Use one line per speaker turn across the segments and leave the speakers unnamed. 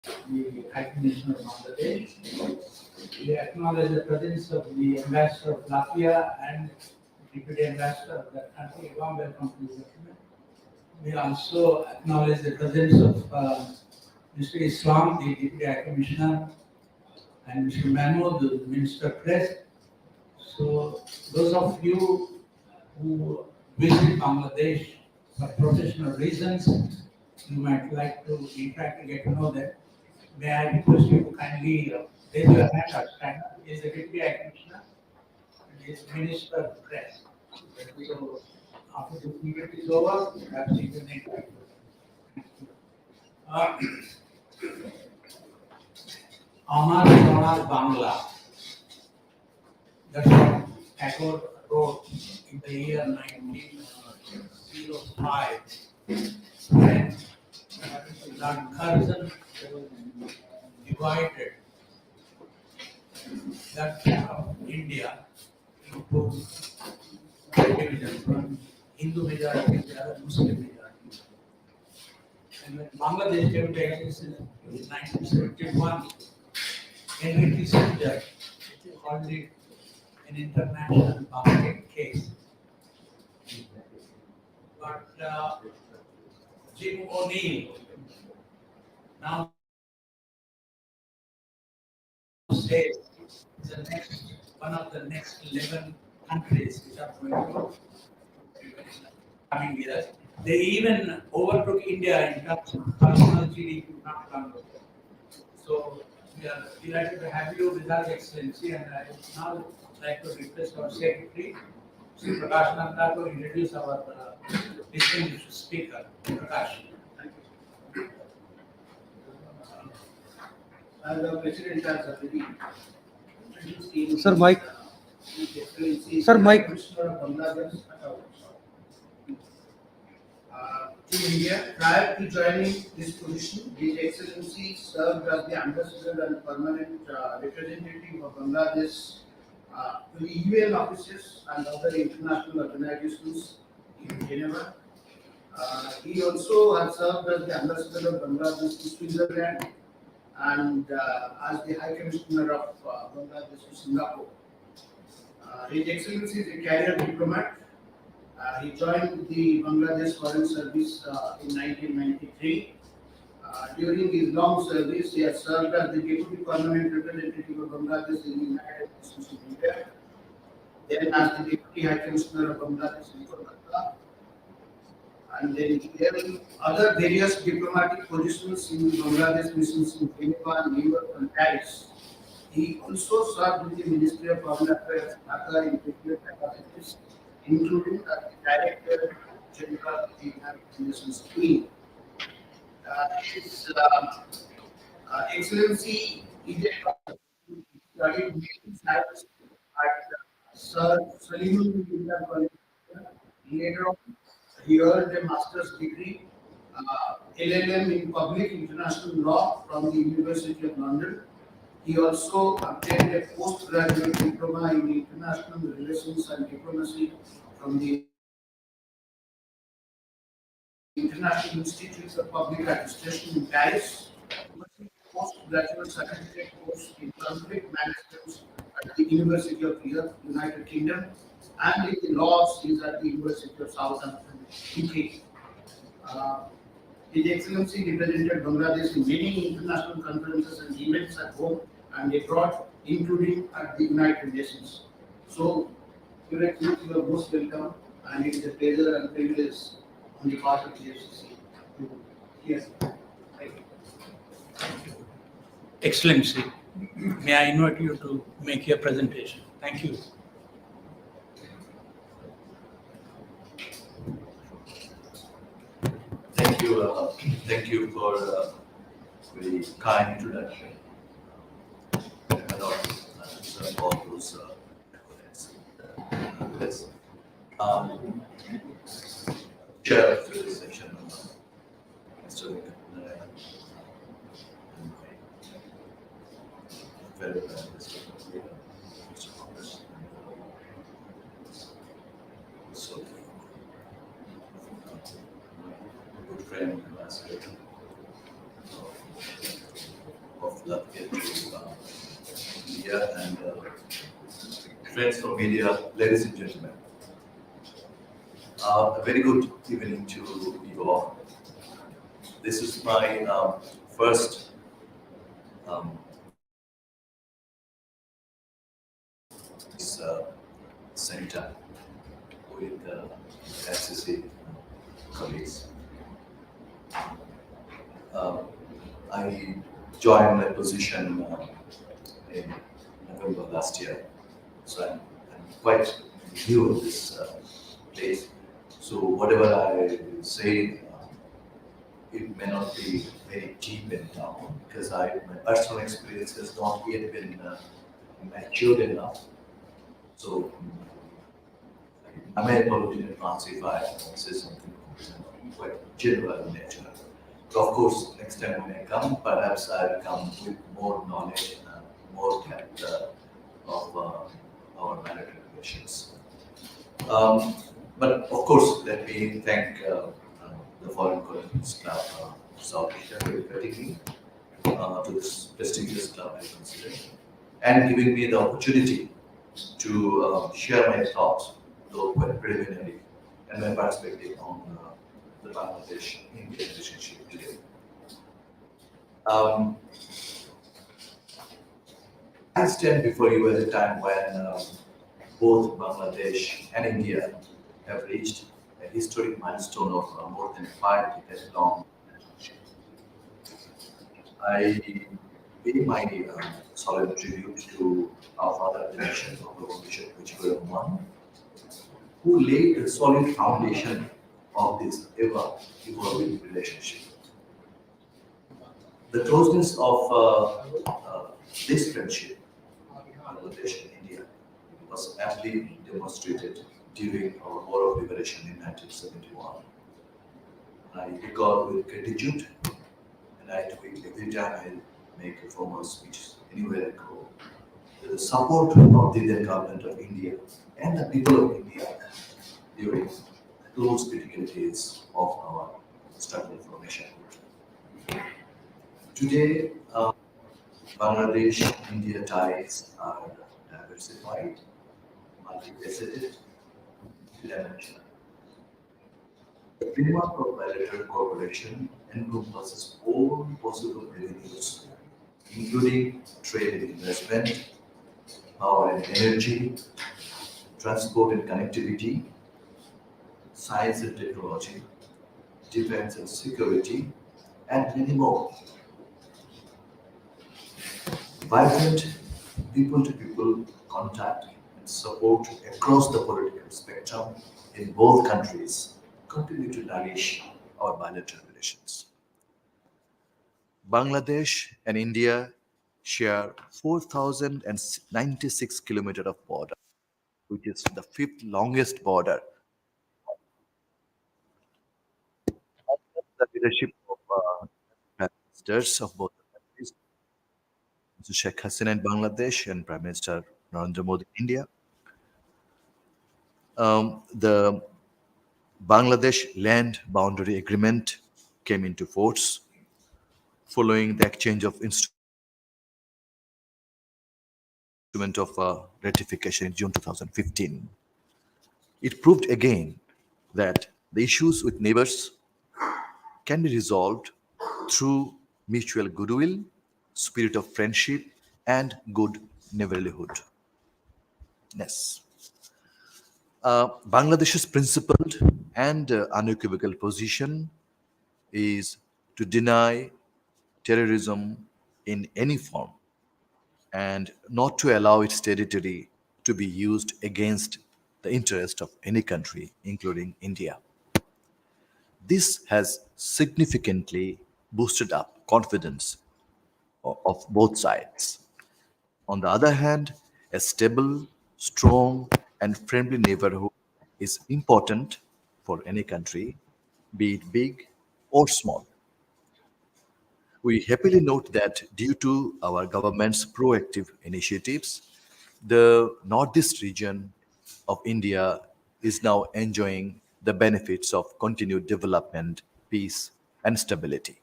the High Commissioner of Bangladesh. We acknowledge the presence of the Ambassador of Latvia and Deputy Ambassador of that country. Warm welcome to the document. We also acknowledge the presence of Mr. Islam, the Deputy High Commissioner, and Mr. Mahmood, the Minister of Press. So those of you who visit Bangladesh for professional reasons, you might like to interact and get to know them. May I request you to kindly raise your hand or stand up? He is the Deputy High Commissioner and he is Minister of Press. So after the period is over, perhaps you can interact. Amar Sonar Bangla. That's what Tagore wrote in the year 1905 when Lord Curzon divided that part of India into divisions, one Hindu majority and the other Muslim majority. And when Bangladesh came to existence in 1971, Henry Kissinger called it an international basket case. But Jim O'Neill now says one of the next 11 countries which are going to coming years. They even overtook India in terms of personal GDP, not economic. So we are delighted to have you with us, Excellency, and I would now like to request our Secretary, Sri Prakash Nanda, to introduce our distinguished speaker, Prakash.
Thank you. As the President has already introduced
Sir, mic.
Excellency,
Sir, mic.
Commissioner of Bangladesh to India. Prior to joining this position, His Excellency served as the Ambassador and Permanent Representative of Bangladesh to the UN offices and other international organizations in Geneva. He also has served as the Ambassador of Bangladesh to Switzerland and as the High Commissioner of Bangladesh to Singapore. His Excellency is a career diplomat. He joined the Bangladesh Foreign Service in 1993. During his long service, he has served as the Deputy Permanent Representative of Bangladesh in the United Nations in India, then as the Deputy High Commissioner of Bangladesh in Kolkata, and then he held other various diplomatic positions in the Bangladesh missions in Geneva, New York, and Paris. He also served with the Ministry of Foreign Affairs Dhaka in different capacities, including as the Director General of the United Nations team. His Excellency studied medicine science at Sir Suleiman Military College. Later on, he earned a master's degree, LLM in Public International Law from the University of London. He also obtained a postgraduate diploma in International Relations and Diplomacy from the International Institute of Public Administration in Paris, postgraduate certificate course in conflict management at the University of the United Kingdom, and in the laws is at the University of Southampton, UK. His Excellency represented Bangladesh in many international conferences and events at home and abroad, including at the United Nations. So, Your Excellency, you are most welcome, and it is a pleasure and privilege on the part of the FCC to hear. Thank you.
Excellency, may I invite you to make your presentation? Thank you.
Thank you for a very kind introduction. And all those accolades. Chair of the section, Mr. Very well, Mr. Congress. So, good friend, Ambassador. of Latvia to India and friends from media, ladies and gentlemen. A very good evening to you all. This is my first um, this, center with FCC colleagues. Um, I joined my position in November last year, so I'm quite new in this place. So whatever I say, it may not be very deep in now because my personal experience has not yet been matured enough. So I may apologize in advance if I say something quite general in nature. But of course, next time when I come, perhaps I'll come with more knowledge and more depth of our bilateral relations. Um, but of course, let me thank the Foreign Correspondents Club South Asia for inviting me to this prestigious club, I consider, and giving me the opportunity to share my thoughts, though quite preliminary, and my perspective on the Bangladesh-India relationship today. Um, I stand before you at a time when both Bangladesh and India have reached a historic milestone of more than 5 decades long relationship. I pay my solemn tribute to our father, the nation of the Bishop One, who laid a solid foundation of this ever evolving relationship. The closeness of this friendship, Bangladesh and India, was aptly demonstrated during our War of Liberation in 1971. I recall with gratitude, and I do it every time I make a formal speech anywhere I go. The support of the then government of India and the people of India during those critical days of our struggle for nationhood. Today, Bangladesh-India ties are diversified, multifaceted, dimensional. The framework of bilateral cooperation encompasses all possible avenues, including trade and investment, power and energy, transport and connectivity, science and technology, defense and security, and many more. Vibrant people to people contact and support across the political spectrum in both countries continue to nourish our bilateral relations. Bangladesh and India share 4,096 kilometers of border, which is the fifth longest border. The leadership of prime ministers of both the countries, Mr. Sheikh Hasina in Bangladesh and Prime Minister Narendra Modi in India. The Bangladesh Land Boundary Agreement came into force following the exchange of instrument of ratification in June 2015. It proved again that the issues with neighbors can be resolved through mutual goodwill, spirit of friendship, and good neighborhood. Yes. Bangladesh's principled and unequivocal position is to deny terrorism in any form and not to allow its territory to be used against the interest of any country, including India. This has significantly boosted up confidence of both sides. On the other hand, a stable, strong, and friendly neighborhood is important for any country, be it big or small. We happily note that due to our government's proactive initiatives, the northeast region of India is now enjoying the benefits of continued development, peace, and stability.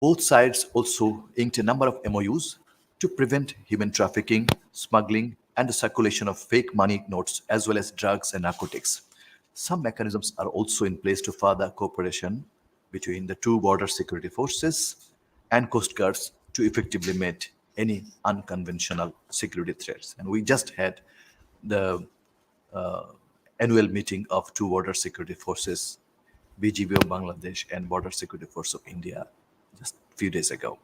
Both sides also inked a number of MOUs to prevent human trafficking, smuggling, and the circulation of fake money notes as well as drugs and narcotics. Some mechanisms are also in place to further cooperation between the two border security forces and coast guards to effectively meet any unconventional security threats. And we just had the annual meeting of two border security forces, BGB of Bangladesh and Border Security Force of India, just a few days ago.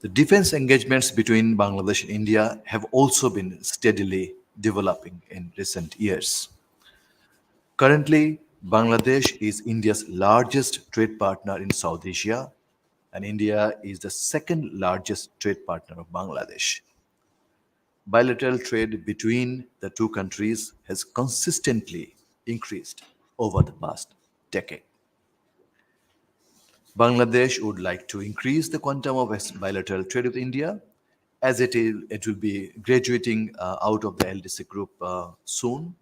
The defense engagements between Bangladesh and India have also been steadily developing in recent years. Currently, Bangladesh is India's largest trade partner in South Asia, and India is the second largest trade partner of Bangladesh. Bilateral trade between the two countries has consistently increased over the past decade. Bangladesh would like to increase the quantum of bilateral trade with India, as it will be graduating out of the LDC group soon,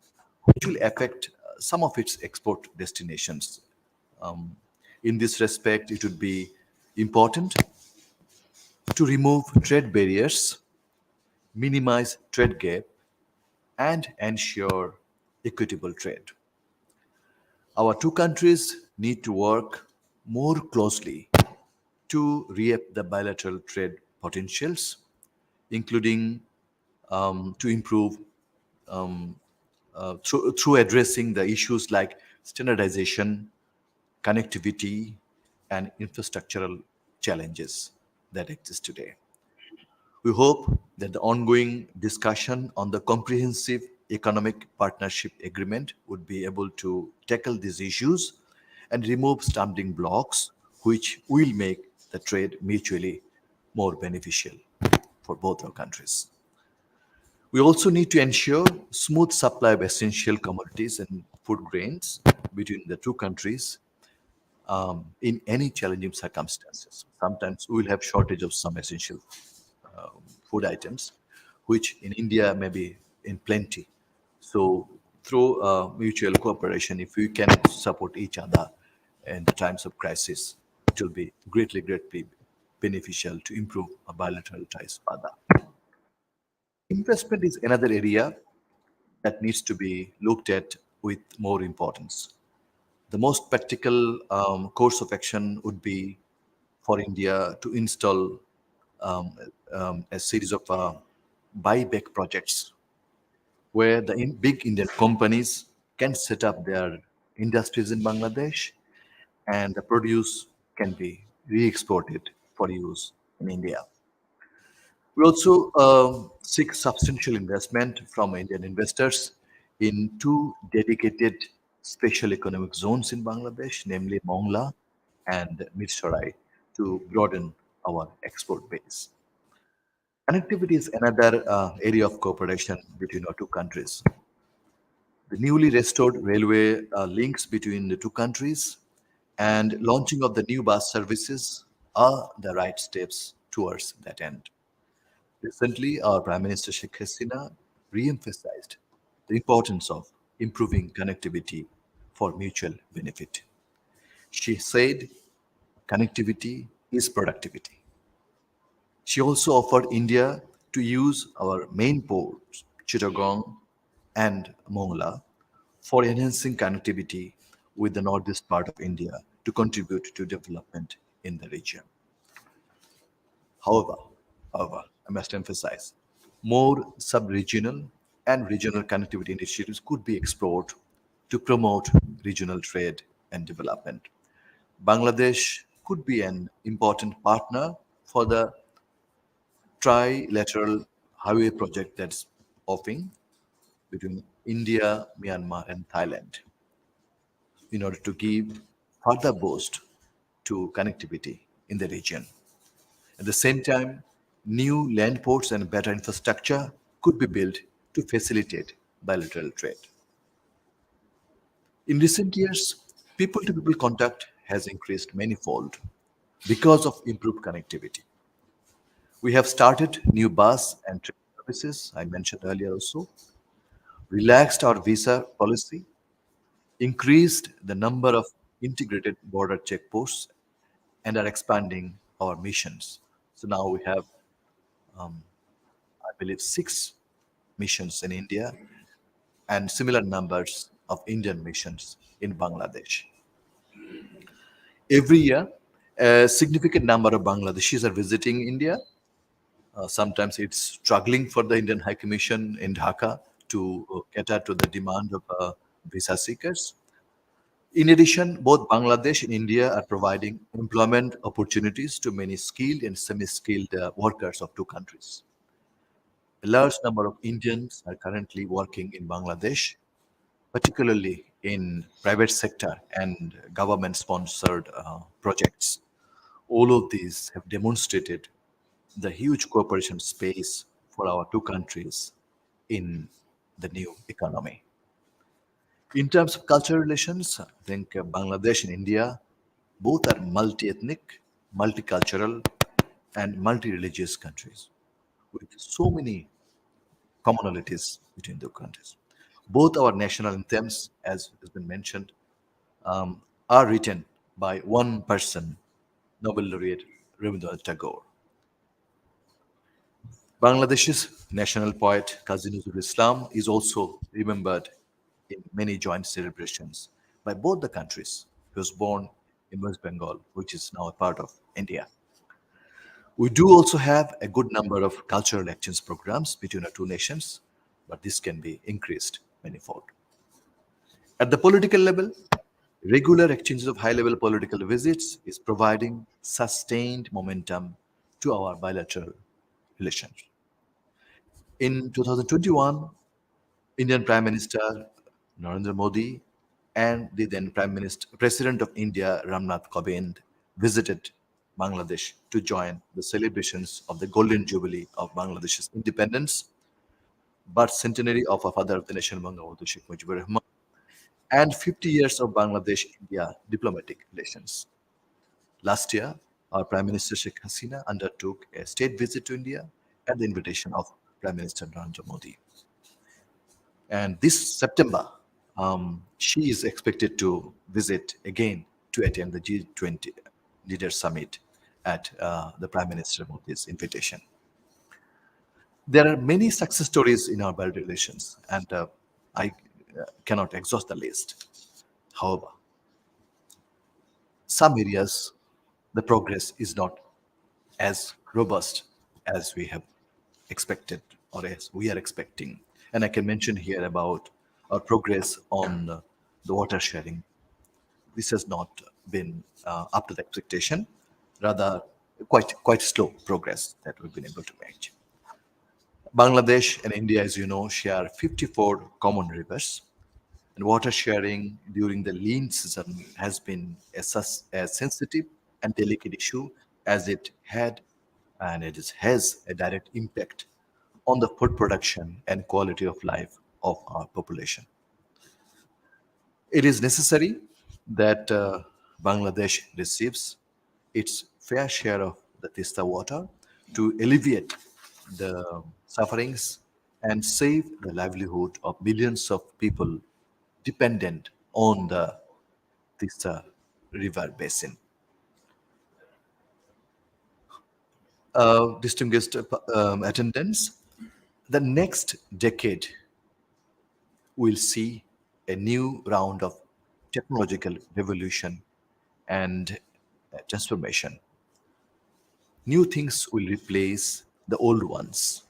which will affect some of its export destinations. Um, in this respect, it would be important to remove trade barriers, minimize trade gap, and ensure equitable trade. Our two countries need to work more closely to reap the bilateral trade potentials, including to improve through addressing the issues like standardization, connectivity, and infrastructural challenges that exist today. We hope that the ongoing discussion on the comprehensive economic partnership agreement would be able to tackle these issues and remove stumbling blocks which will make the trade mutually more beneficial for both our countries. We also need to ensure smooth supply of essential commodities and food grains between the two countries in any challenging circumstances. Sometimes we will have shortage of some essential food items, which in India may be in plenty. So, through mutual cooperation, if we can support each other in the times of crisis, it will be greatly beneficial to improve our bilateral ties further. Investment is another area that needs to be looked at with more importance. The most practical course of action would be for India to install a series of buyback projects where the big Indian companies can set up their industries in Bangladesh and the produce can be re-exported for use in India. We also seek substantial investment from Indian investors in two dedicated special economic zones in Bangladesh, namely Mongla and Mirsarai, to broaden our export base. Connectivity is another area of cooperation between our two countries. The newly restored railway links between the two countries and launching of the new bus services are the right steps towards that end. Recently, our Prime Minister Sheikh Hasina re-emphasized the importance of improving connectivity for mutual benefit. She said connectivity is productivity. She also offered India to use our main ports, Chittagong and Mongla, for enhancing connectivity with the northeast part of India to contribute to development in the region. However, however, I must emphasize, more sub-regional and regional connectivity initiatives could be explored to promote regional trade and development. Bangladesh could be an important partner for the trilateral highway project that's offering between India, Myanmar, and Thailand in order to give further boost to connectivity in the region. At the same time, new land ports and better infrastructure could be built to facilitate bilateral trade. In recent years, people to people contact has increased manifold because of improved connectivity. We have started new bus and train services, I mentioned earlier also, relaxed our visa policy, increased the number of integrated border checkposts, and are expanding our missions. So now we have, I believe, six missions in India and similar numbers of Indian missions in Bangladesh. Every year, a significant number of Bangladeshis are visiting India. Sometimes it's struggling for the Indian High Commission in Dhaka to cater to the demand of visa seekers. In addition, both Bangladesh and India are providing employment opportunities to many skilled and semi-skilled workers of two countries. A large number of Indians are currently working in Bangladesh, particularly in private sector and government-sponsored projects. All of these have demonstrated the huge cooperation space for our two countries in the new economy. In terms of cultural relations, I think Bangladesh and India both are multi-ethnic, multicultural, and multi-religious countries with so many commonalities between the countries. Both our national anthems, as has been mentioned, are written by one person, Nobel laureate Rabindranath Tagore. Bangladesh's national poet Kazi Nazrul Islam is also remembered in many joint celebrations by both the countries. He was born in West Bengal, which is now a part of India. We do also have a good number of cultural exchange programs between our two nations, but this can be increased manifold. At the political level, regular exchanges of high level political visits is providing sustained momentum to our bilateral relations. In 2021, Indian Prime Minister Narendra Modi and the then President of India Ramnath Kovind visited Bangladesh to join the celebrations of the Golden Jubilee of Bangladesh's independence, birth centenary of our father of the nation, Bangabandhu Sheikh Mujibur Rahman, and 50 years of Bangladesh-India diplomatic relations. Last year, our Prime Minister Sheikh Hasina undertook a state visit to India at the invitation of Prime Minister Narendra Modi. And this September, she is expected to visit again to attend the G20 Leader Summit at the Prime Minister Modi's invitation. There are many success stories in our bilateral relations, and I cannot exhaust the list. However, some areas the progress is not as robust as we have expected or as we are expecting. And I can mention here about our progress on the water sharing. This has not been up to the expectation, rather quite slow progress that we've been able to make. Bangladesh and India, as you know, share 54 common rivers, and water sharing during the lean season has been a sensitive and delicate issue as it had and has a direct impact on the food production and quality of life of our population. It is necessary that Bangladesh receives its fair share of the Tista water to alleviate the sufferings and save the livelihood of millions of people dependent on the Tista river basin. Distinguished attendants, the next decade will see a new round of technological revolution and transformation. New things will replace the old ones.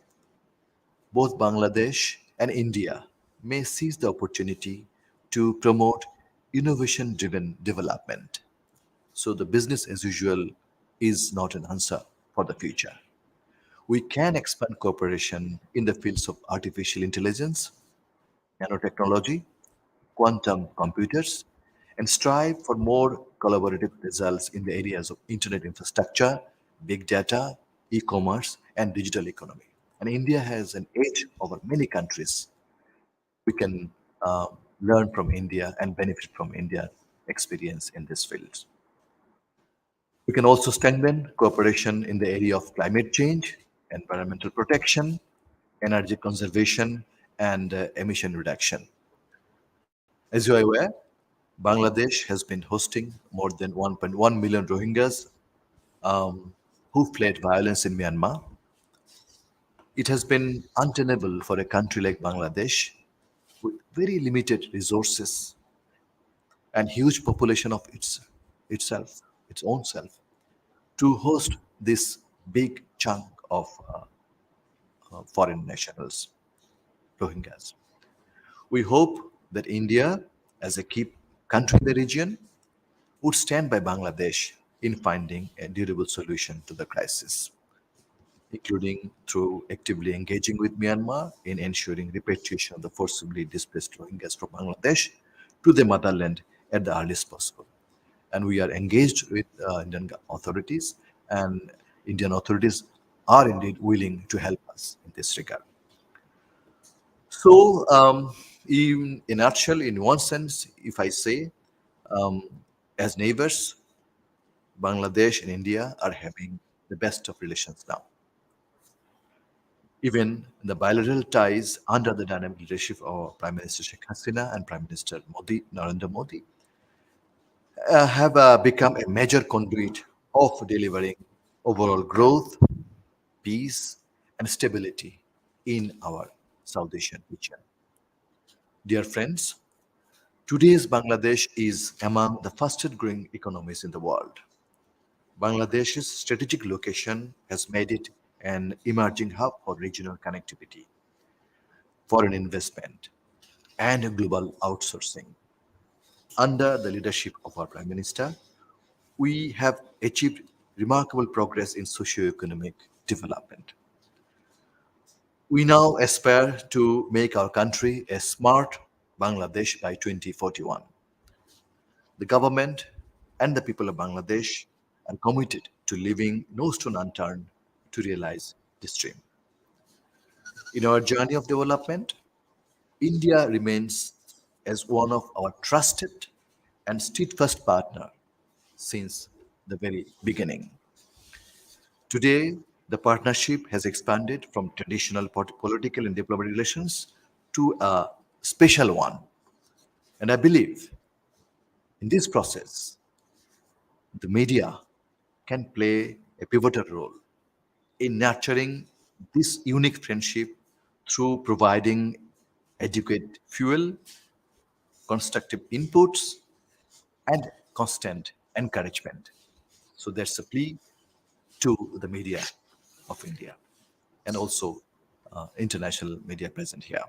Both Bangladesh and India may seize the opportunity to promote innovation driven development. So, the business as usual is not an answer for the future. We can expand cooperation in the fields of artificial intelligence, nanotechnology, quantum computers, and strive for more collaborative results in the areas of internet infrastructure, big data, e-commerce, and digital economy. And India has an edge over many countries. We can learn from India and benefit from India's experience in this field. We can also strengthen cooperation in the area of climate change, environmental protection, energy conservation, and emission reduction. As you are aware, Bangladesh has been hosting more than 1.1 million Rohingyas who fled violence in Myanmar. It has been untenable for a country like Bangladesh with very limited resources and huge population of itself, its own self, to host this big chunk of foreign nationals, Rohingyas. We hope that India, as a key country in the region, would stand by Bangladesh in finding a durable solution to the crisis, including through actively engaging with Myanmar in ensuring repatriation of the forcibly displaced Rohingyas from Bangladesh to the motherland at the earliest possible. And we are engaged with Indian authorities, and Indian authorities are indeed willing to help us in this regard. So, in a nutshell, in one sense, if I say, um, as neighbors, Bangladesh and India are having the best of relations now. Even the bilateral ties under the dynamic leadership of Prime Minister Sheikh Hasina and Prime Minister Modi, Narendra Modi, have become a major conduit of delivering overall growth, peace, and stability in our South Asian region. Dear friends, today's Bangladesh is among the fastest growing economies in the world. Bangladesh's strategic location has made it an emerging hub for regional connectivity, foreign investment, and global outsourcing. Under the leadership of our Prime Minister, we have achieved remarkable progress in socio-economic development. We now aspire to make our country a smart Bangladesh by 2041. The government and the people of Bangladesh are committed to leaving no stone unturned to realize this dream. In our journey of development, India remains as one of our trusted and steadfast partner since the very beginning. Today, the partnership has expanded from traditional political and diplomatic relations to a special one. And I believe in this process, the media can play a pivotal role in nurturing this unique friendship through providing adequate fuel, constructive inputs, and constant encouragement. So that's a plea to the media of India and also international media present here.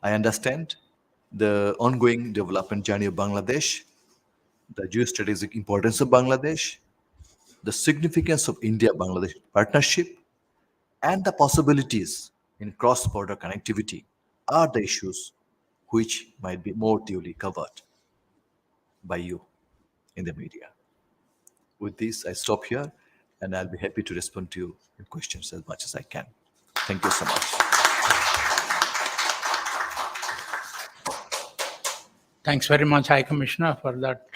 I understand the ongoing development journey of Bangladesh, the geostrategic importance of Bangladesh, the significance of India Bangladesh partnership, and the possibilities in cross border connectivity are the issues which might be more duly covered by you in the media. With this, I stop here and I'll be happy to respond to your questions as much as I can. Thank you so much.
Thanks very much, High Commissioner, for that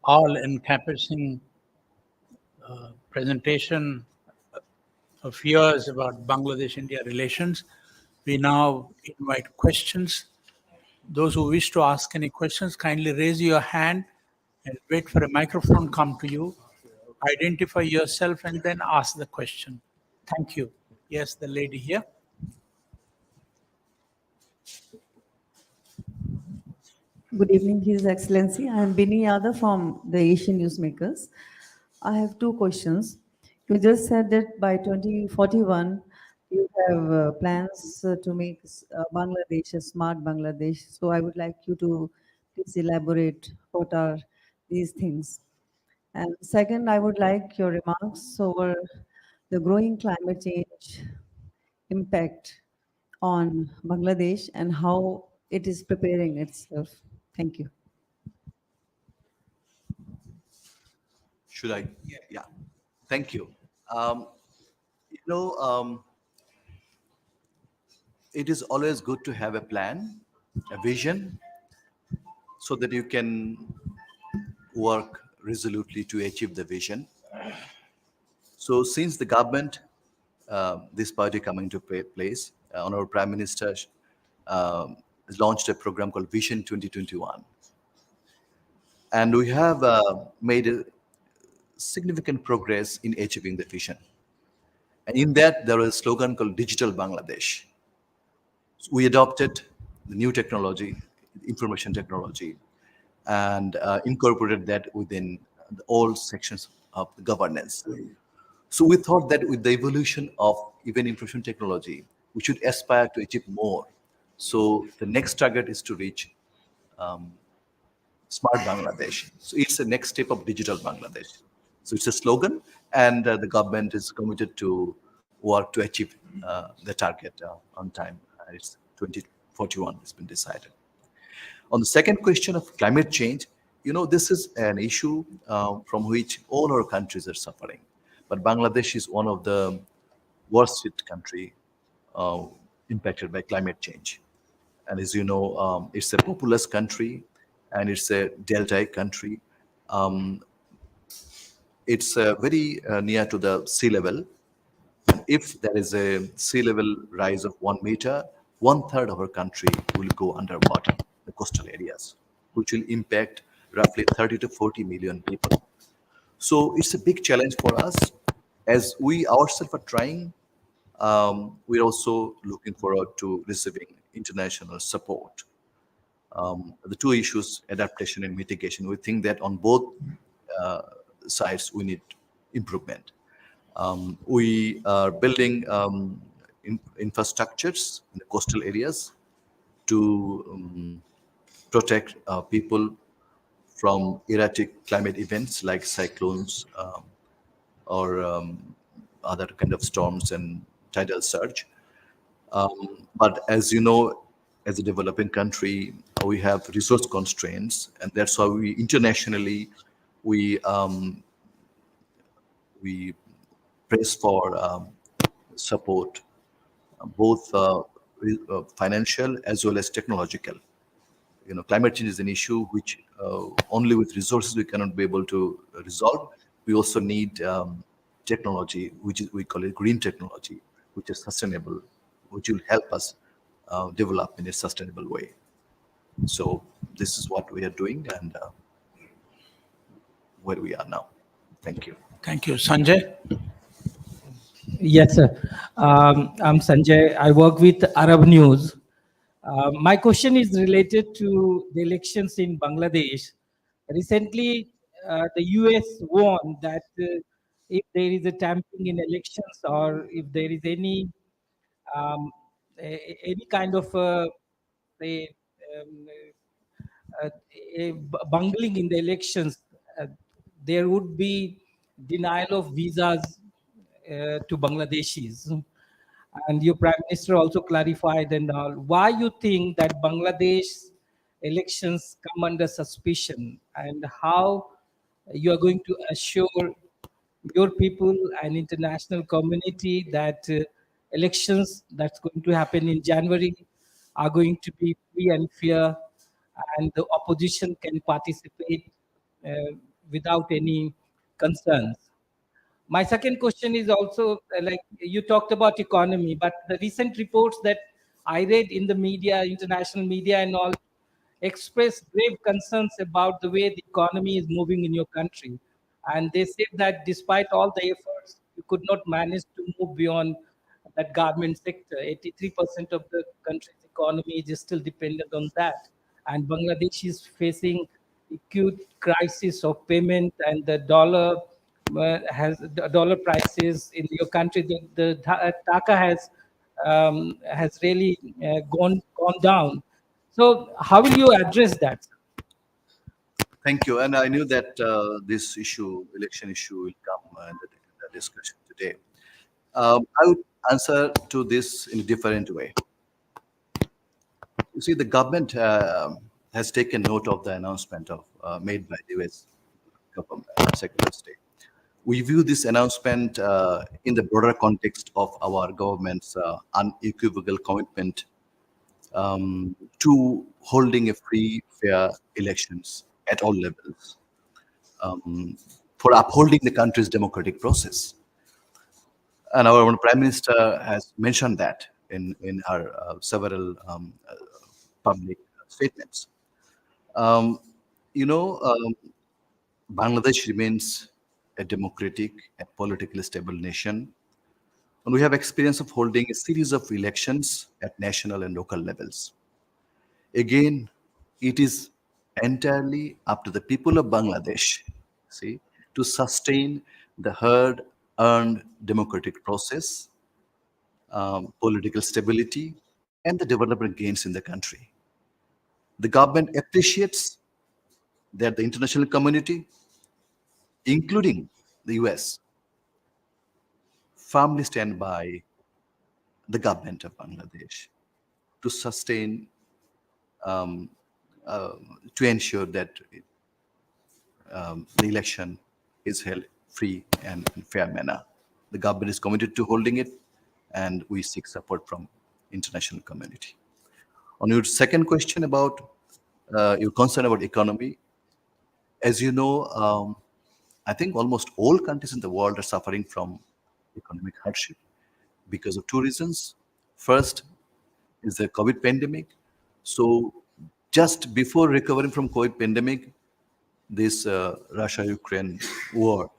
all-encompassing presentation of yours about Bangladesh-India relations. We now invite questions. Those who wish to ask any questions, kindly raise your hand and wait for a microphone come to you. Identify yourself and then ask the question. Thank you. Yes, the lady here.
Good evening, His Excellency. I am Bini Yadav from the Asian Newsmakers. I have two questions. You just said that by 2041, you have plans to make Bangladesh a smart Bangladesh. So I would like you to please elaborate what are these things. And second, I would like your remarks over the growing climate change impact on Bangladesh and how it is preparing itself. Thank you.
Should I? Yeah. Thank you. Um, you know, it is always good to have a plan, a vision, so that you can work resolutely to achieve the vision. So, since the government, this party coming to place, Honorable Prime Minister has launched a program called Vision 2021, and we have made significant progress in achieving the vision. And in that, there was a slogan called Digital Bangladesh. So we adopted the new technology, information technology, and incorporated that within all sections of the governance. So we thought that with the evolution of even information technology, we should aspire to achieve more. So the next target is to reach Smart Bangladesh. So it's the next step of Digital Bangladesh. So it's a slogan, and the government is committed to work to achieve the target on time. It's 2041 has been decided. On the second question of climate change, this is an issue from which all our countries are suffering. But Bangladesh is one of the worst hit country uh, impacted by climate change. And as you know, it's a populous country and it's a deltaic country. Um, it's very near to the sea level. If there is a sea level rise of 1 meter, one third of our country will go underwater, the coastal areas, which will impact roughly 30 to 40 million people. So it's a big challenge for us. As we ourselves are trying, we're also looking forward to receiving international support. The two issues, adaptation and mitigation, we think that on both uh, sides we need improvement. We are building infrastructures in the coastal areas to protect people from erratic climate events like cyclones or other kind of storms and tidal surge. But as you know, as a developing country, we have resource constraints, and that's why we internationally we we press for support, both financial as well as technological. Climate change is an issue which only with resources we cannot be able to resolve. We also need technology, which is we call it green technology, which is sustainable, which will help us develop in a sustainable way. So this is what we are doing and where we are now. Thank you.
Thank you. Sanjay?
Yes, sir. I'm Sanjay. I work with Arab News. My question is related to the elections in Bangladesh. Recently, the US warned that if there is a tampering in elections or if there is um, any kind of say, um, bungling in the elections, uh, there would be denial of visas to Bangladeshis. And your prime minister also clarified and all. Why you think that Bangladesh elections come under suspicion, and how you are going to assure your people and international community that elections that's going to happen in January are going to be free and fair, and the opposition can participate uh, without any concerns. My second question is also like you talked about economy, but the recent reports that I read in the media, international media, and all expressed grave concerns about the way the economy is moving in your country. And they said that despite all the efforts, you could not manage to move beyond that garment sector. 83% of the country's economy is still dependent on that. And Bangladesh is facing acute crisis of payment, and the dollar has the dollar prices in your country. The taka has really gone down. So how will you address that?
Thank you. And I knew that this issue, election issue, will come in the discussion today. I would answer to this in a different way. You see, the government has taken note of the announcement of made by the US government, Secretary of State. We view this announcement in the broader context of our government's unequivocal commitment to holding a free, fair elections at all levels, for upholding the country's democratic process. And our Prime Minister has mentioned that in her several public statements. Um, you know, Bangladesh remains a democratic and politically stable nation, and we have experience of holding a series of elections at national and local levels. Again, it is entirely up to the people of Bangladesh, see, to sustain the hard-earned democratic process, political stability, and the development gains in the country. The government appreciates that the international community, including the US, firmly stand by the government of Bangladesh to sustain, um, uh, to ensure that the election is held free and in fair manner. The government is committed to holding it, and we seek support from international community. On your second question about your concern about economy, as you know, I think almost all countries in the world are suffering from economic hardship because of two reasons. First is the COVID pandemic. So just before recovering from COVID pandemic, this Russia-Ukraine war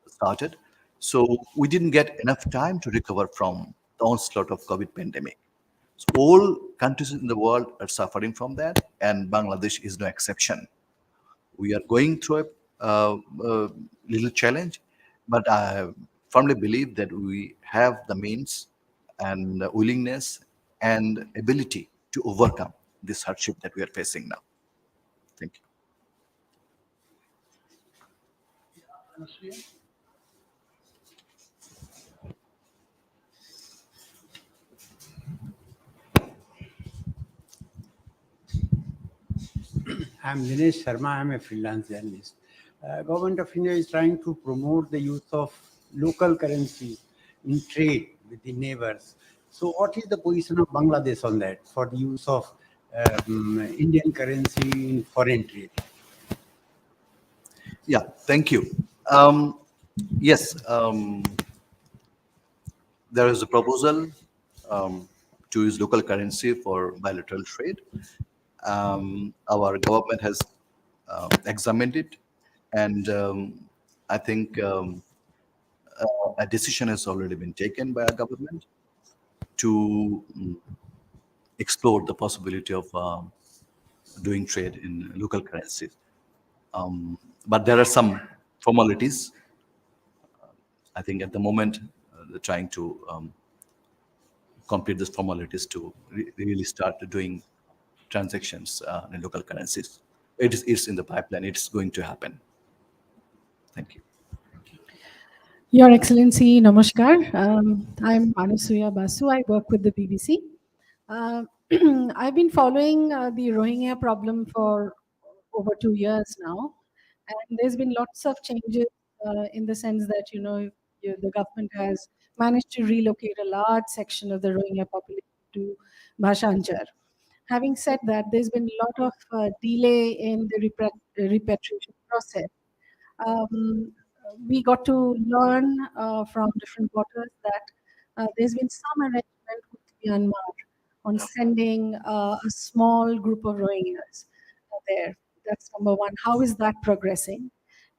started. So we didn't get enough time to recover from the onslaught of COVID pandemic. So all countries in the world are suffering from that, and Bangladesh is no exception. We are going through a little challenge, but I firmly believe that we have the means and willingness and ability to overcome this hardship that we are facing now. Thank you.
I'm Dinesh Sharma. I'm a freelance journalist. Government of India is trying to promote the use of local currencies in trade with the neighbors. So, what is the position of Bangladesh on that for the use of Indian currency in foreign trade?
Yeah, thank you. Um, yes, there is a proposal to use local currency for bilateral trade. Our government has examined it, and I think a decision has already been taken by our government to explore the possibility of doing trade in local currencies. But there are some formalities. I think at the moment they're trying to complete these formalities to really start doing transactions in local currencies. It's in the pipeline. It's going to happen. Thank you.
Your Excellency, Namaskar. I'm Anusuya Basu. I work with the BBC. Uh, I've been following the Rohingya problem for over 2 years now, and there's been lots of changes in the sense that the government has managed to relocate a large section of the Rohingya population to Bhashanchar. Having said that, there's been a lot of delay in the repatriation process. Um, we got to learn from different quarters that there's been some arrangement with Myanmar on sending a small group of Rohingyas there. That's number one. How is that progressing?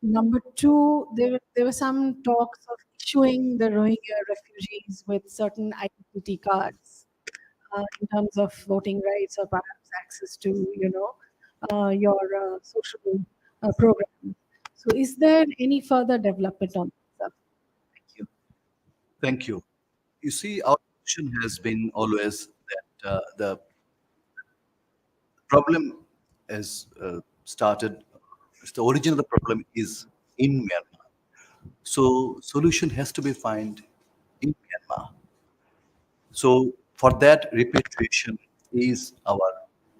Number two, there were some talks of issuing the Rohingya refugees with certain identity cards in terms of voting rights or perhaps access to, your social program. So, is there any further development on this? Thank you.
Thank you. You see, our position has been always that the problem has started. The origin of the problem is in Myanmar. So solution has to be found in Myanmar. So for that, repatriation is our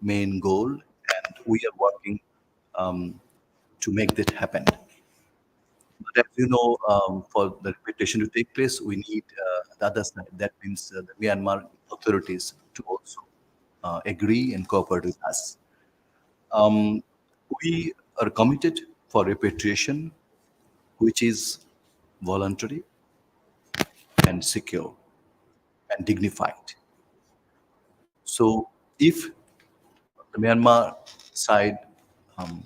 main goal, and we are working to make that happen. But as you know, for the repatriation to take place, we need the other side. That means the Myanmar authorities to also agree and cooperate with us. Um, we are committed for repatriation, which is voluntary and secure and dignified. So if the Myanmar side um,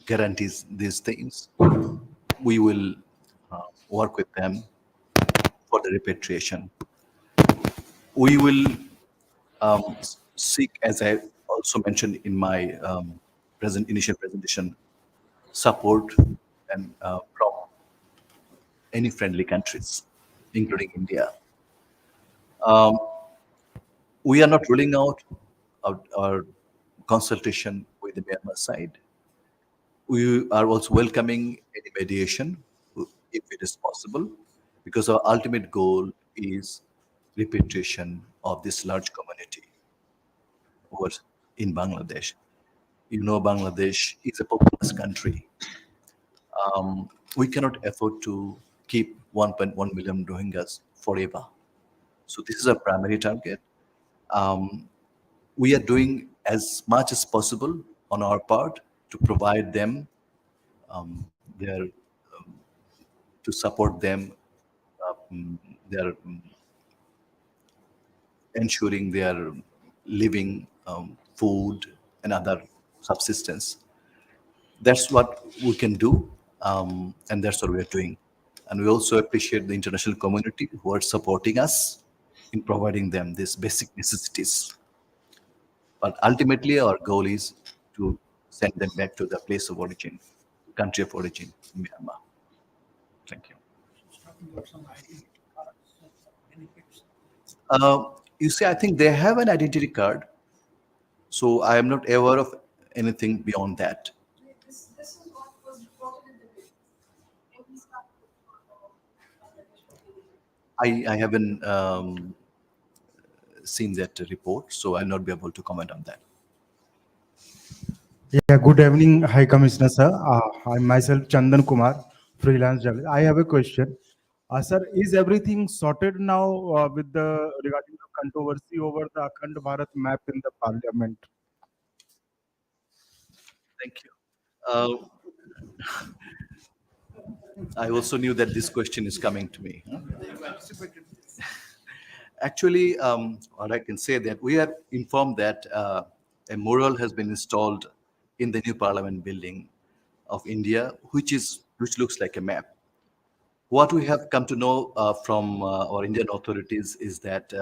guarantees these things, we will work with them for the repatriation. We will seek, as I also mentioned in my initial presentation, support and from any friendly countries, including India. We are not ruling out our consultation with the Myanmar side. We are also welcoming any mediation if it is possible, because our ultimate goal is repatriation of this large community over in Bangladesh. You know, Bangladesh is a populous country. We cannot afford to keep 1.1 million Rohingyas forever. So this is our primary target. We are doing as much as possible on our part to provide them their to support them, their ensuring their living, food, and other subsistence. That's what we can do, and that's what we are doing. And we also appreciate the international community who are supporting us in providing them these basic necessities. But ultimately, our goal is to send them back to the place of origin, country of origin, Myanmar. Thank you.
Talking about some identity cards, benefits.
You see, I think they have an identity card, so I am not aware of anything beyond that.
This is what was reported in the news. When we started
I haven't seen that report, so I'll not be able to comment on that.
Yeah, good evening, High Commissioner, sir. I'm myself Chandan Kumar, freelance journalist. I have a question. Sir, is everything sorted now with the regarding the controversy over the Akhand Bharat map in the parliament?
Thank you. I also knew that this question is coming to me. Huh? Actually, what I can say that we are informed that a mural has been installed in the new Parliament building of India, which looks like a map. What we have come to know from our Indian authorities is that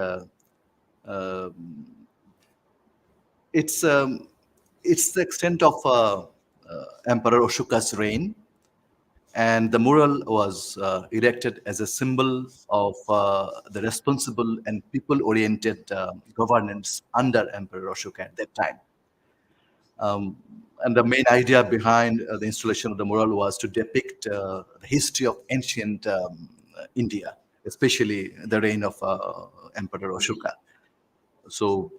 it's it's the extent of Emperor Ashoka's reign, and the mural was erected as a symbol of the responsible and people-oriented governance under Emperor Ashoka at that time. And the main idea behind the installation of the mural was to depict the history of ancient India, especially the reign of Emperor Ashoka. So,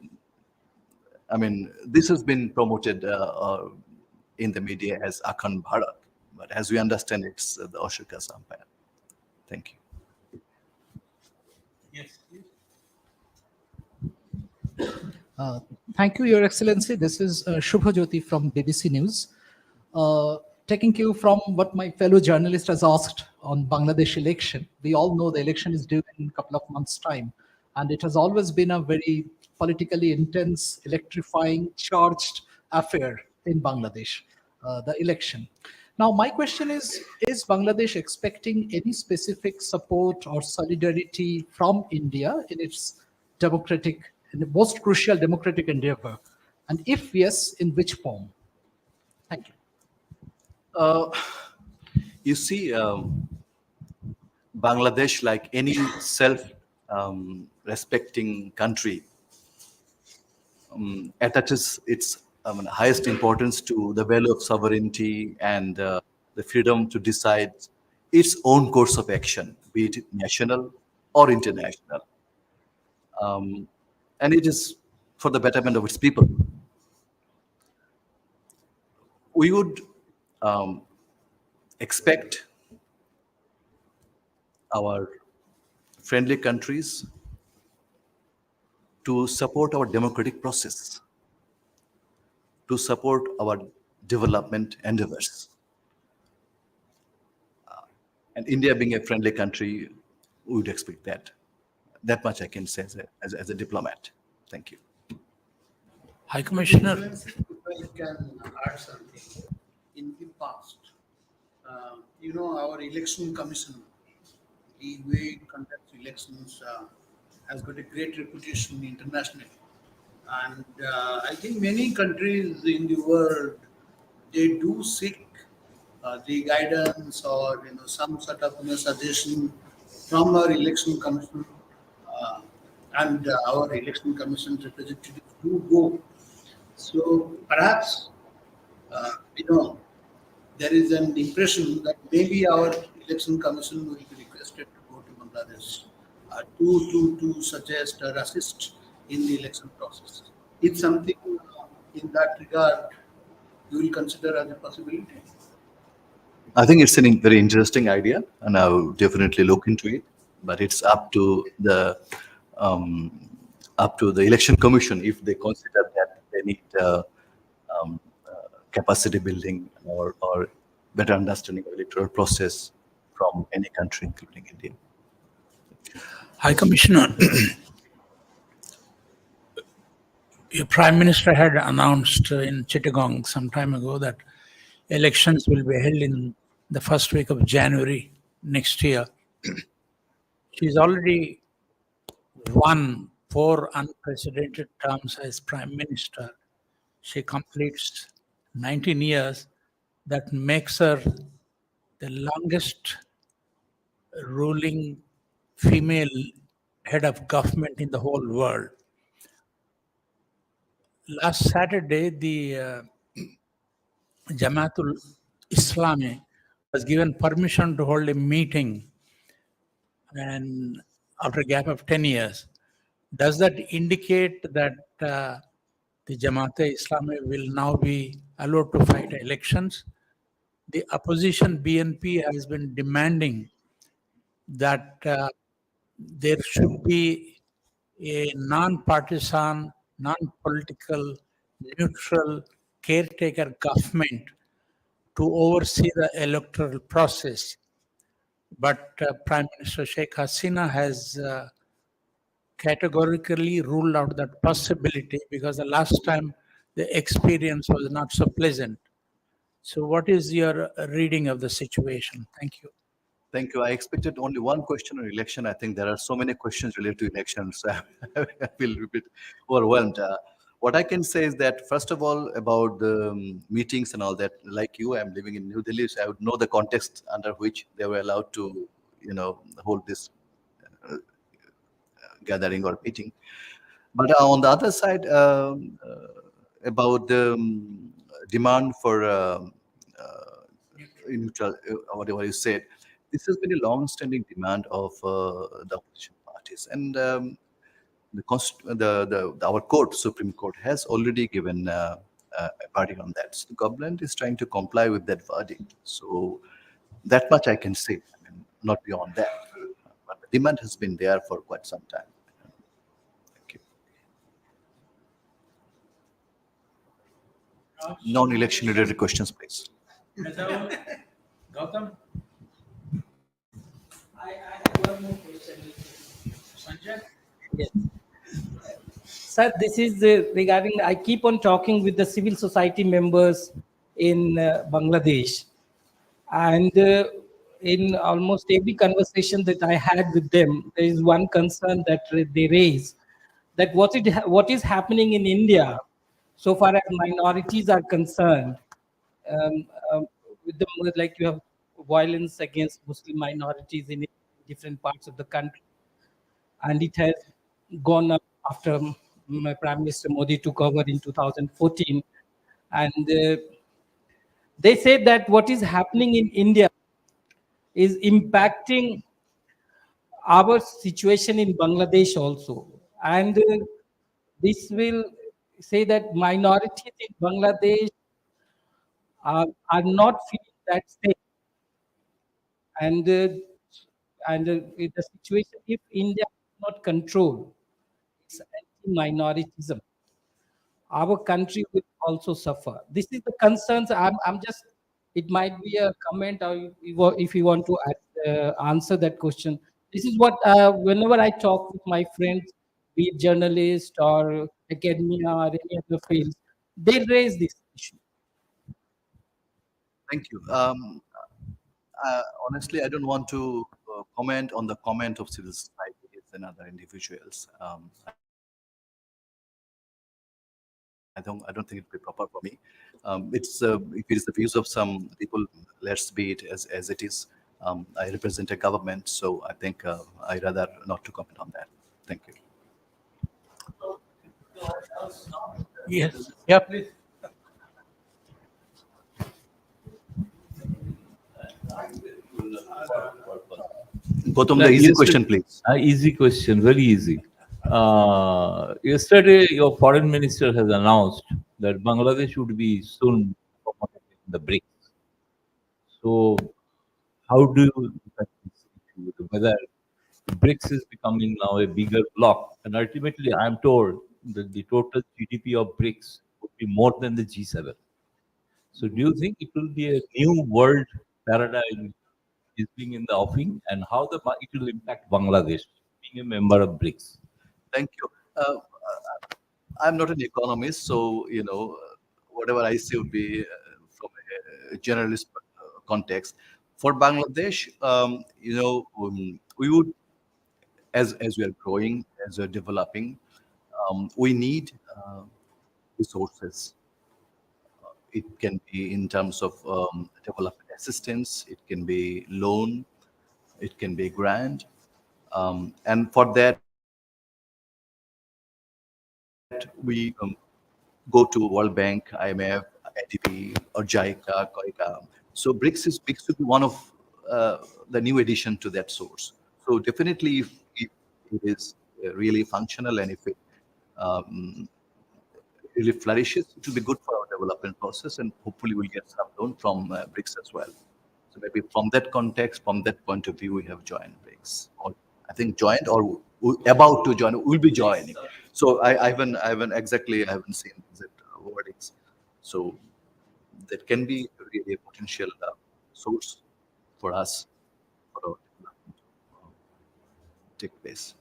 I mean, this has been promoted in the media as Akhand Bharat, but as we understand, it's the Ashoka's empire. Thank you.
Yes, please.
Thank you, Your Excellency. This is Shubha Jyoti from BBC News. Taking cue from what my fellow journalist has asked on Bangladesh election, we all know the election is due in a couple of months' time, and it has always been a very politically intense, electrifying, charged affair in Bangladesh, the election. Now, my question is Bangladesh expecting any specific support or solidarity from India in its democratic, in the most crucial democratic endeavor? And if yes, in which form? Thank you.
You see, Bangladesh, like any self-respecting country, attaches its highest importance to the value of sovereignty and the freedom to decide its own course of action, be it national or international. And it is for the betterment of its people. We would expect our friendly countries to support our democratic process, to support our development endeavors. And India being a friendly country, we would expect that. That much I can say as a diplomat. Thank you.
High Commissioner.
If I can add something. in the past. Our election commission, the way it conducts elections, has got a great reputation internationally. And I think many countries in the world, they do seek the guidance or some sort of suggestion from our election commission, uh, and our election commission representatives do go. So perhaps there is an impression that maybe our election commission will be requested to go to Bangladesh to suggest or assist in the election process. It's something in that regard you will consider as a possibility.
I think it's a very interesting idea, and I'll definitely look into it. But it's um, up to the election commission if they consider that they need capacity building or better understanding of electoral process from any country, including India.
High Commissioner, your Prime Minister had announced in Chittagong some time ago that elections will be held in the first week of January next year. She's already won 4 unprecedented terms as Prime Minister. She completes 19 years. That makes her the longest ruling female head of government in the whole world. Last Saturday, the Jamaatul Islami was given permission to hold a meeting, and after a gap of 10 years. Does that indicate that the Jamaat-e-Islami will now be allowed to fight elections? The opposition BNP has been demanding that there should be a non-partisan, non-political, neutral caretaker government to oversee the electoral process. But Prime Minister Sheikh Hasina has categorically ruled out that possibility because the last time the experience was not so pleasant. So, what is your reading of the situation? Thank you.
Thank you. I expected only one question on election. I think there are so many questions related to elections. I feel a bit overwhelmed. What I can say is that, first of all, about the meetings and all that, like you, I'm living in New Delhi, so I would know the context under which they were allowed to, hold this gathering or meeting. But on the other side, about the demand for neutral, whatever you said, this has been a long-standing demand of the opposition parties, and our court, Supreme Court, has already given a verdict on that. So the government is trying to comply with that verdict. So that much I can say. I mean, not beyond that. But the demand has been there for quite some time. Thank you. Non-election related questions, please.
Gautam? I have one more question. Sanjay? Yes. Sir, this is regarding, I keep on talking with the civil society members in Bangladesh. And in almost every conversation that I had with them, there is one concern that they raise, that what is happening in India, so far as minorities are concerned, um, um, with the like you have violence against Muslim minorities in different parts of the country, and it has gone up after my Prime Minister Modi took over in 2014, and they say that what is happening in India is impacting our situation in Bangladesh also, and this will say that minorities in Bangladesh are not feeling that safe. And with the situation, if India does not control its anti-minoritism, our country will also suffer. This is the concerns. I'm just. It might be a comment, or if you want to answer that question. This is what whenever I talk with my friends, be it journalists or academia or any other fields, they raise this issue.
Thank you. Honestly, I don't want to comment on the comment of civil society and other individuals. I don't think it would be proper for me. It's if it is the views of some people, let's be it as it is. I represent a government, so I think I rather not to comment on that. Thank you.
Yes. Yeah, please.
Gautam, the easy question, please.
Easy question, very easy. Yesterday, your foreign minister has announced that Bangladesh would be soon promoted in the BRICS. So, how do you look at this issue? Whether BRICS is becoming now a bigger bloc, and ultimately, I am told that the total GDP of BRICS would be more than the G7. So, do you think it will be a new world paradigm is being in the offing, and how it will impact Bangladesh being a member of BRICS?
Thank you. I'm not an economist, so whatever I say would be from a generalist context. For Bangladesh, we would, as we are growing, as we are developing, we need resources. It can be in terms of development assistance, it can be loan, it can be grant, and for that we go to World Bank, IMF, ADB, or JICA, COICA. So BRICS to be one of the new addition to that source. So definitely, if it is really functional and if it um, really flourishes, it will be good for our development process, and hopefully we'll get some loan from BRICS as well. So maybe from that context, from that point of view, we have joined BRICS. Or I think joined or about to join, we'll be joining. So I haven't seen that wordings. So that can be really a potential source for us for our development take place.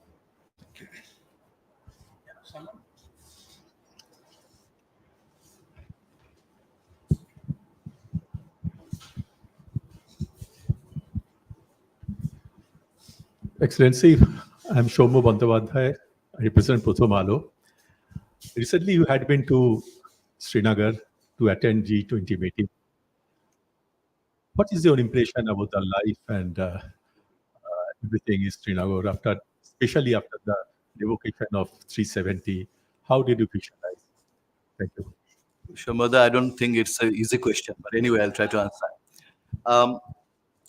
Excellency, I'm Shomo Bandhavadhyay. I represent Pothomalo. Recently, you had been to Srinagar to attend G20 meeting. What is your impression about the life and everything in Srinagar especially after the revocation of 370? How did you visualize? Thank you.
Shamada, I don't think it's an easy question, but anyway, I'll try to answer.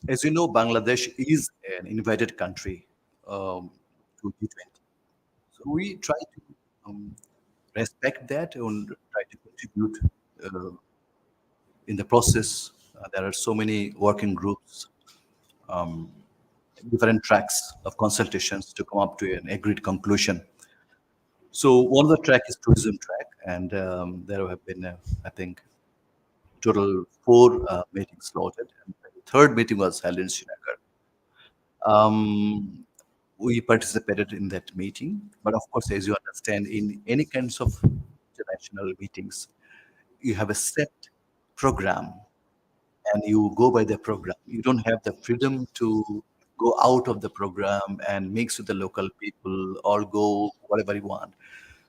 As you know, Bangladesh is an invited country to G20. So we try to respect that and try to contribute in the process. There are so many working groups, different tracks of consultations to come up to an agreed conclusion. So one of the track is tourism track, and there have been, I think, total 4 meetings slotted, and the third meeting was held in Srinagar. We participated in that meeting, but of course, as you understand, in any kinds of international meetings, you have a set program and you go by the program. You don't have the freedom to go out of the program and mix with the local people or go whatever you want.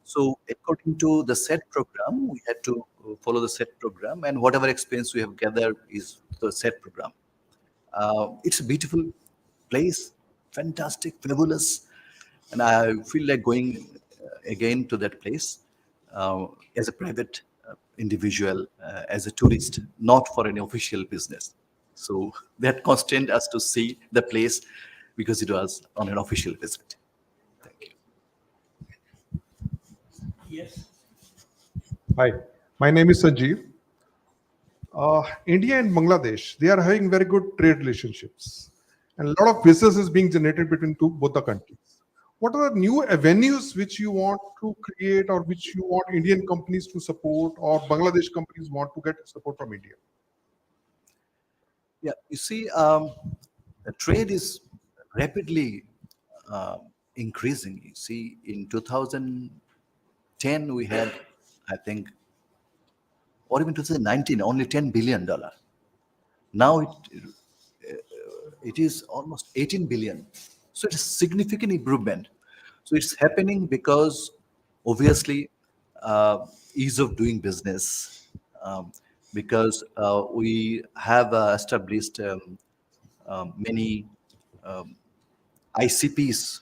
So according to the set program, we had to follow the set program, and whatever experience we have gathered is the set program. It's a beautiful place, fantastic, fabulous, and I feel like going again to that place as a private individual, as a tourist, not for any official business. So that constrained us to see the place because it was on an official visit. Thank you.
Yes.
Hi, my name is Sanjeev. India and Bangladesh, they are having very good trade relationships, and a lot of business is being generated between both the countries. What are the new avenues which you want to create, or which you want Indian companies to support, or Bangladesh companies want to get support from India?
Yeah, you see, the trade is rapidly uh, increasing. You see, in 2010, we had, I think, or even 2019, only $10 billion. Now it is almost 18 billion. So it's a significant improvement. So it's happening because obviously ease of doing business, because we have established many ICPs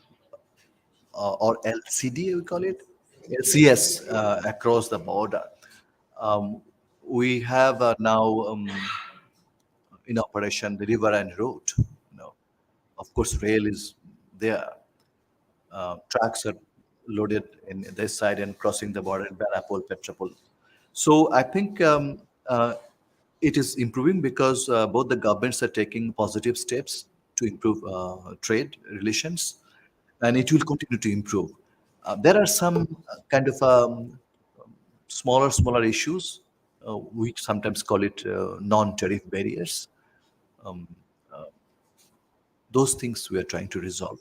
or LCD, we call it, LCS across the border. Um, we have now in operation the river and road. Of course, rail is there. Trucks are loaded in this side and crossing the border in Banapol, Petrapol. So I think it is improving because both the governments are taking positive steps to improve trade relations, and it will continue to improve. There are some kind of smaller issues. We sometimes call it non-tariff barriers. Um, those things we are trying to resolve.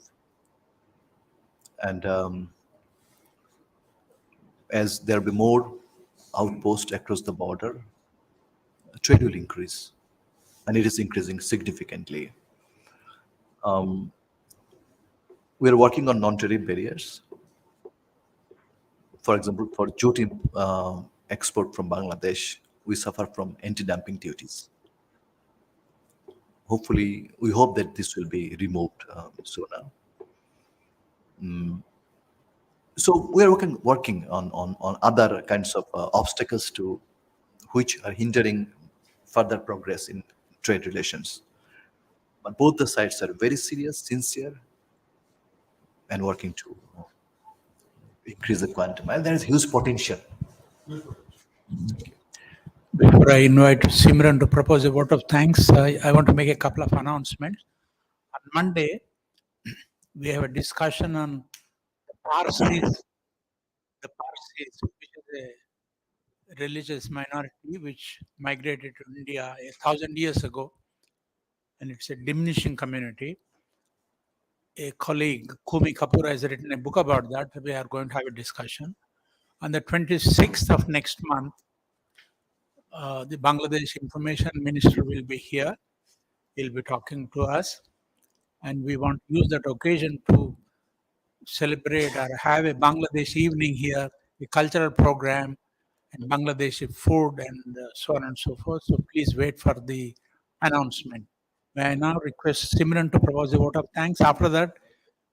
And as there will be more outposts across the border, trade will increase, and it is increasing significantly. We are working on non-tariff barriers. For example, for jute export from Bangladesh, we suffer from anti-dumping duties. Hopefully, we hope that this will be removed sooner. So we are working on other kinds of obstacles to which are hindering further progress in trade relations. But both the sides are very serious, sincere, and working to increase the quantum. And there is huge potential.
Before I invite Simran to propose a vote of thanks, I want to make a couple of announcements. On Monday, we have a discussion on Parsis, which is a religious minority which migrated to India 1,000 years ago, and it's a diminishing community. A colleague, Kumi Kapoor, has written a book about that. We are going to have a discussion. On the 26th of next month, the Bangladesh Information Minister will be here. He'll be talking to us, and we want to use that occasion to celebrate or have a Bangladesh evening here, a cultural program, and Bangladeshi food, and so on and so forth. So please wait for the announcement. May I now request Simran to propose a vote of thanks. After that,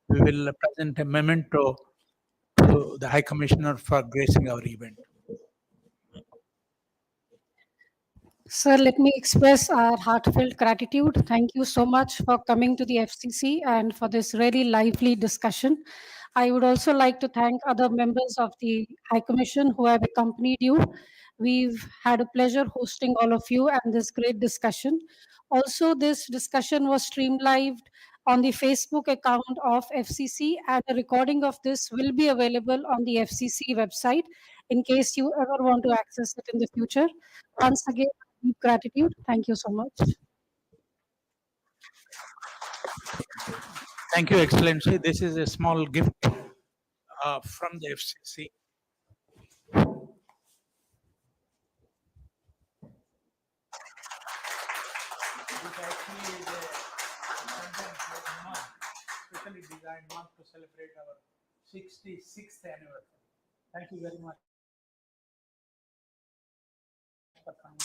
we will present a memento to the High Commissioner for gracing our event.
Sir, let me express our heartfelt gratitude. Thank you so much for coming to the FCC and for this really lively discussion. I would also like to thank other members of the High Commission who have accompanied you. We've had a pleasure hosting all of you and this great discussion. Also, this discussion was streamed live on the Facebook account of FCC, and a recording of this will be available on the FCC website in case you ever want to access it in the future. Once again, deep gratitude. Thank you so much.
Thank you, Excellency. This is a small gift from the FCC. This actually is a specially designed month to celebrate our 66th anniversary. Thank you very much for coming.